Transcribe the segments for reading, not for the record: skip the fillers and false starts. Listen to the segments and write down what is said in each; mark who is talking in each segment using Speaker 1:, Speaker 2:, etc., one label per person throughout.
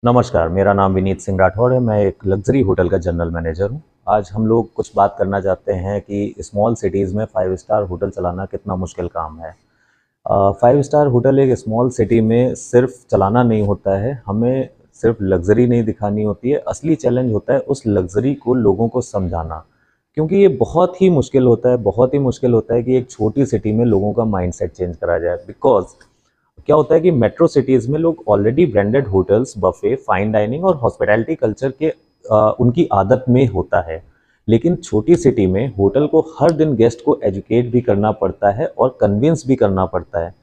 Speaker 1: नमस्कार, मेरा नाम विनीत सिंह राठौर है। मैं एक लग्ज़री होटल का जनरल मैनेजर हूँ। आज हम लोग कुछ बात करना चाहते हैं कि स्मॉल सिटीज़ में 5 स्टार होटल चलाना कितना मुश्किल काम है। 5 स्टार होटल एक स्मॉल सिटी में सिर्फ चलाना नहीं होता है, हमें सिर्फ लग्ज़री नहीं दिखानी होती है, असली चैलेंज होता है उस लग्ज़री को लोगों को समझाना। क्योंकि ये बहुत ही मुश्किल होता है, बहुत ही मुश्किल होता है कि एक छोटी सिटी में लोगों का माइंडसेट चेंज करा जाए। बिकॉज़ क्या होता है कि मेट्रो सिटीज़ में लोग already branded hotels, buffet, fine dining और हॉस्पिटैलिटी कल्चर के उनकी आदत में होता है। लेकिन छोटी सिटी में होटल को हर दिन गेस्ट को एजुकेट भी करना पड़ता है और कन्विंस भी करना पड़ता है।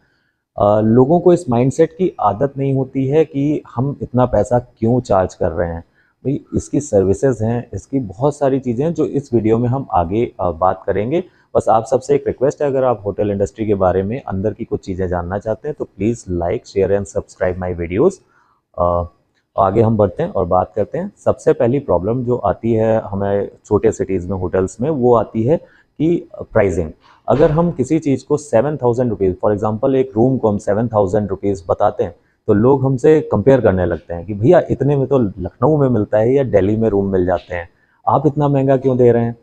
Speaker 1: लोगों को इस माइंडसेट की आदत नहीं होती है कि हम इतना पैसा क्यों चार्ज कर रहे हैं। भाई इसकी सर्विसेज हैं, इसकी बहुत सारी चीज़ें हैं जो इस वीडियो में हम आगे बात करेंगे। बस आप सबसे एक रिक्वेस्ट है, अगर आप होटल इंडस्ट्री के बारे में अंदर की कुछ चीज़ें जानना चाहते हैं तो please like, share and subscribe my videos. आगे हम बढ़ते हैं और बात करते हैं। सबसे पहली प्रॉब्लम जो आती है हमें छोटे सिटीज़ में होटल्स में, वो आती है कि प्राइसिंग। अगर हम किसी चीज़ को 7,000 रुपीज़, फॉर एग्जांपल एक रूम को हम 7,000 रुपीज़ बताते हैं तो लोग हमसे कंपेयर करने लगते हैं कि भैया इतने में तो लखनऊ में मिलता है या दिल्ली में रूम मिल जाते हैं, आप इतना महंगा क्यों दे रहे हैं।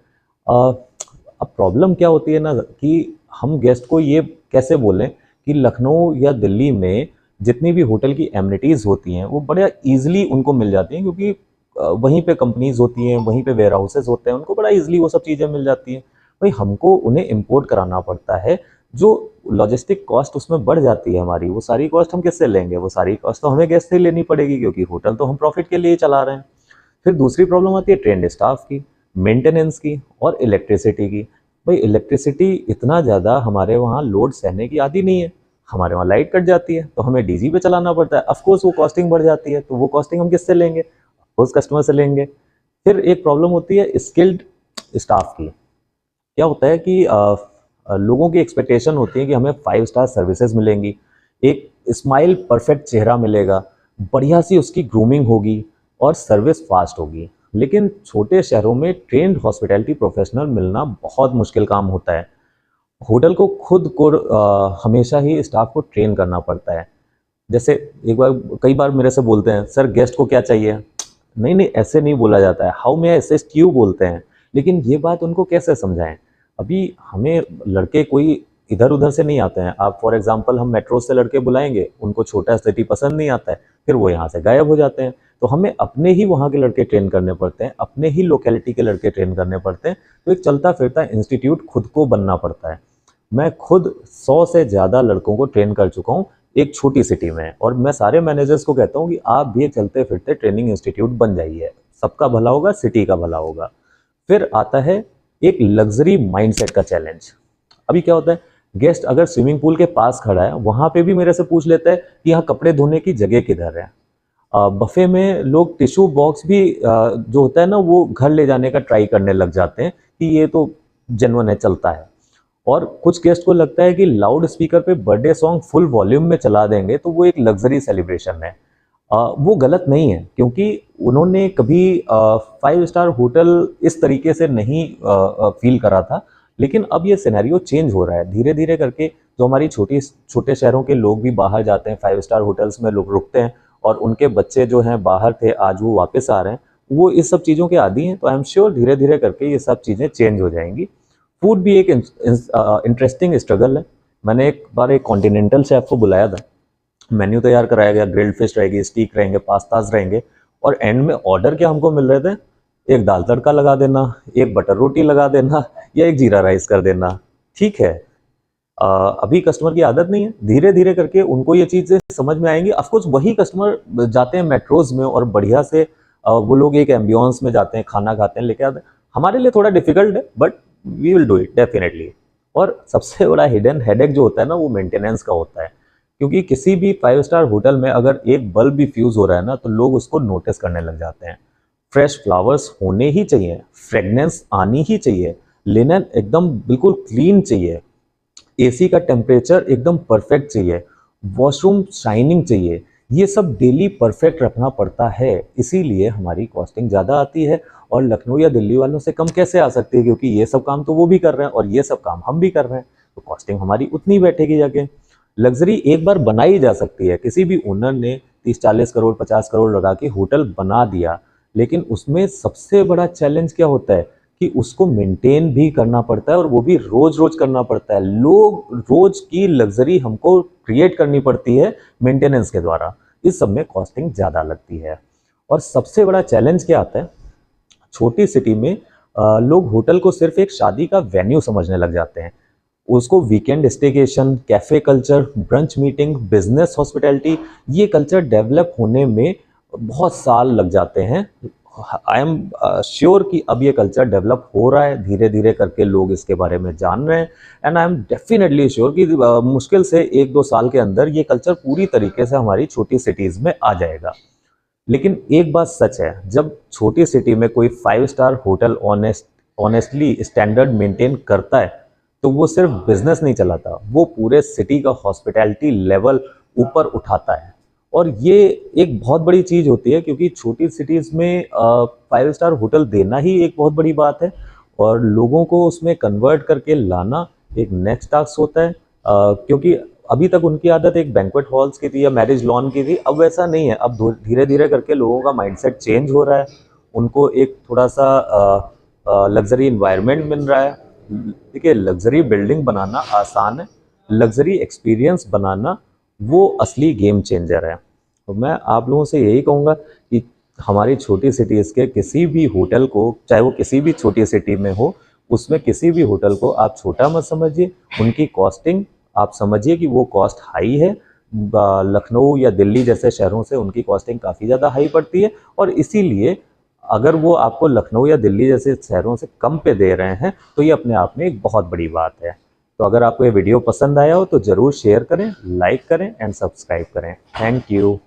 Speaker 1: अब प्रॉब्लम क्या होती है ना कि हम गेस्ट को ये कैसे बोलें कि लखनऊ या दिल्ली में जितनी भी होटल की एमिनिटीज़ होती हैं वो बड़ा ईजिली उनको मिल जाती हैं, क्योंकि वहीं पे कंपनीज होती हैं, वहीं पे वेयर हाउसेज होते हैं, उनको बड़ा ईजिली वो सब चीज़ें मिल जाती हैं। भाई हमको उन्हें इम्पोर्ट कराना पड़ता है, जो लॉजिस्टिक कॉस्ट उसमें बढ़ जाती है हमारी, वो सारी कॉस्ट हम किससे लेंगे, वो सारी कॉस्ट तो हमें गेस्ट से लेनी पड़ेगी, क्योंकि होटल तो हम प्रॉफिट के लिए चला रहे हैं। फिर दूसरी प्रॉब्लम आती है ट्रेंड स्टाफ की, मेंटेनेंस की और इलेक्ट्रिसिटी की। भाई इलेक्ट्रिसिटी इतना ज़्यादा हमारे वहाँ लोड सहने की आदि नहीं है, हमारे वहाँ लाइट कट जाती है तो हमें डीजी पे चलाना पड़ता है। ऑफकोर्स वो कॉस्टिंग बढ़ जाती है, तो वो कॉस्टिंग हम किससे लेंगे, उस कस्टमर से लेंगे। फिर एक प्रॉब्लम होती है स्किल्ड स्टाफ की। क्या होता है कि लोगों की एक्सपेक्टेशन होती है कि हमें 5 स्टार सर्विसेज मिलेंगी, एक स्माइल परफेक्ट चेहरा मिलेगा, बढ़िया सी उसकी ग्रूमिंग होगी और सर्विस फास्ट होगी। लेकिन छोटे शहरों में ट्रेंड हॉस्पिटैलिटी प्रोफेशनल मिलना बहुत मुश्किल काम होता है। होटल को खुद को हमेशा ही स्टाफ को ट्रेन करना पड़ता है। जैसे कई बार मेरे से बोलते हैं, सर गेस्ट को क्या चाहिए। नहीं नहीं, ऐसे नहीं बोला जाता है, how may I assist you बोलते हैं। लेकिन ये बात उनको कैसे समझाएं। अभी हमें लड़के कोई इधर उधर से नहीं आते हैं। आप फॉर एग्जांपल हम मेट्रो से लड़के बुलाएंगे, उनको छोटा सिटी पसंद नहीं आता है, फिर वो यहाँ से गायब हो जाते हैं। तो हमें अपने ही वहाँ के लड़के ट्रेन करने पड़ते हैं, अपने ही लोकेलिटी के लड़के ट्रेन करने पड़ते हैं। तो एक चलता फिरता इंस्टीट्यूट खुद को बनना पड़ता है। मैं खुद 100 से ज़्यादा लड़कों को ट्रेन कर चुका हूँ एक छोटी सिटी में, और मैं सारे मैनेजर्स को कहता हूँ कि आप भी एक चलते फिरते ट्रेनिंग इंस्टीट्यूट बन जाइए, सबका भला होगा, सिटी का भला होगा। फिर आता है एक लग्जरी माइंडसेट का चैलेंज। अभी क्या होता है, गेस्ट अगर स्विमिंग पूल के पास खड़ा है, वहां पे भी मेरे से पूछ लेता है कि यहाँ कपड़े धोने की जगह किधर है। बफे में लोग टिश्यू बॉक्स भी जो होता है ना, वो घर ले जाने का ट्राई करने लग जाते हैं कि ये तो जेन्युइन है, चलता है। और कुछ गेस्ट को लगता है कि लाउड स्पीकर पे बर्थडे सॉन्ग फुल वॉल्यूम में चला देंगे तो वो एक लग्जरी सेलिब्रेशन है। वो गलत नहीं है, क्योंकि उन्होंने कभी 5 स्टार होटल इस तरीके से नहीं फील करा था। लेकिन अब ये सिनेरियो चेंज हो रहा है धीरे धीरे करके। जो हमारी छोटे शहरों के लोग भी बाहर जाते हैं, 5 स्टार होटल्स में लोग रुकते हैं, और उनके बच्चे जो हैं बाहर थे, आज वो वापस आ रहे हैं, वो इस सब चीज़ों के आदी हैं। तो आई एम श्योर धीरे धीरे करके ये सब चीज़ें चेंज हो जाएंगी। फूड भी एक इंटरेस्टिंग स्ट्रगल है। मैंने एक बार एक कॉन्टिनेंटल शेफ को बुलाया था, मेन्यू तैयार कराया गया, ग्रिल्ड फिश रहेगी, स्टीक रहेंगे, पास्ताज रहेंगे, और एंड में ऑर्डर क्या हमको मिल रहे थे, एक दाल तड़का लगा देना, एक बटर रोटी लगा देना, या एक जीरा राइस कर देना। ठीक है, अभी कस्टमर की आदत नहीं है, धीरे धीरे करके उनको ये चीज़ें समझ में आएंगी। ऑफकोर्स वही कस्टमर जाते हैं मेट्रोज में और बढ़िया से वो लोग एक एम्बियंस में जाते हैं, खाना खाते हैं, लेके आते हैं। हमारे लिए थोड़ा डिफिकल्ट है, but we will do it definitely. और सबसे बड़ा हिडन हेडेक जो होता है ना, वो मेंटेनेंस का होता है। क्योंकि किसी भी 5 स्टार होटल में अगर एक बल्ब भी फ्यूज हो रहा है ना, तो लोग उसको नोटिस करने लग जाते हैं। फ्रेश फ्लावर्स होने ही चाहिए, फ्रेगनेंस आनी ही चाहिए, लिनन एकदम बिल्कुल क्लीन चाहिए, एसी का टेम्परेचर एकदम परफेक्ट चाहिए, वॉशरूम शाइनिंग चाहिए। ये सब डेली परफेक्ट रखना पड़ता है, इसीलिए हमारी कॉस्टिंग ज़्यादा आती है। और लखनऊ या दिल्ली वालों से कम कैसे आ सकती है, क्योंकि ये सब काम तो वो भी कर रहे हैं और ये सब काम हम भी कर रहे हैं, तो कॉस्टिंग हमारी उतनी बैठेगी जाके। लग्जरी एक बार बनाई जा सकती है, किसी भी ओनर ने 30-40 करोड़ 50 करोड़ लगा के होटल बना दिया, लेकिन उसमें सबसे बड़ा चैलेंज क्या होता है कि उसको मेंटेन भी करना पड़ता है, और वो भी रोज रोज करना पड़ता है। लोग रोज की लग्जरी हमको क्रिएट करनी पड़ती है मेंटेनेंस के द्वारा। इस सब में कॉस्टिंग ज़्यादा लगती है। और सबसे बड़ा चैलेंज क्या आता है, छोटी सिटी में लोग होटल को सिर्फ एक शादी का वेन्यू समझने लग जाते हैं। उसको weekend staycation, cafe culture, brunch meeting, business hospitality, ये कल्चर डेवलप होने में बहुत साल लग जाते हैं। आई एम श्योर कि अब ये कल्चर डेवलप हो रहा है, धीरे धीरे करके लोग इसके बारे में जान रहे हैं। And I am definitely sure कि मुश्किल से 1-2 साल के अंदर ये कल्चर पूरी तरीके से हमारी छोटी सिटीज़ में आ जाएगा। लेकिन एक बात सच है, जब छोटी सिटी में कोई 5 star hotel honestly standard maintain करता है, तो वो सिर्फ बिजनेस नहीं चलाता, वो पूरे सिटी का हॉस्पिटैलिटी लेवल ऊपर उठाता है। और ये एक बहुत बड़ी चीज़ होती है, क्योंकि छोटी सिटीज़ में 5 स्टार होटल देना ही एक बहुत बड़ी बात है, और लोगों को उसमें कन्वर्ट करके लाना एक नेक्स्ट टास्क होता है। क्योंकि अभी तक उनकी आदत एक बैंक्वेट हॉल्स की थी या मैरिज लॉन की थी, अब वैसा नहीं है। अब धीरे धीरे करके लोगों का माइंडसेट चेंज हो रहा है, उनको एक थोड़ा सा लग्जरी इन्वायरमेंट मिल रहा है। देखिए, लग्जरी बिल्डिंग बनाना आसान है, लग्जरी एक्सपीरियंस बनाना वो असली गेम चेंजर है। तो मैं आप लोगों से यही कहूँगा कि हमारी छोटी सिटीज़ के किसी भी होटल को, चाहे वो किसी भी छोटी सिटी में हो, उसमें किसी भी होटल को आप छोटा मत समझिए। उनकी कॉस्टिंग आप समझिए कि वो कॉस्ट हाई है। लखनऊ या दिल्ली जैसे शहरों से उनकी कॉस्टिंग काफ़ी ज़्यादा हाई पड़ती है, और इसीलिए अगर वो आपको लखनऊ या दिल्ली जैसे शहरों से कम पे दे रहे हैं, तो ये अपने आप में एक बहुत बड़ी बात है। तो अगर आपको ये वीडियो पसंद आया हो तो ज़रूर शेयर करें, लाइक करें एंड सब्सक्राइब करें। Thank you.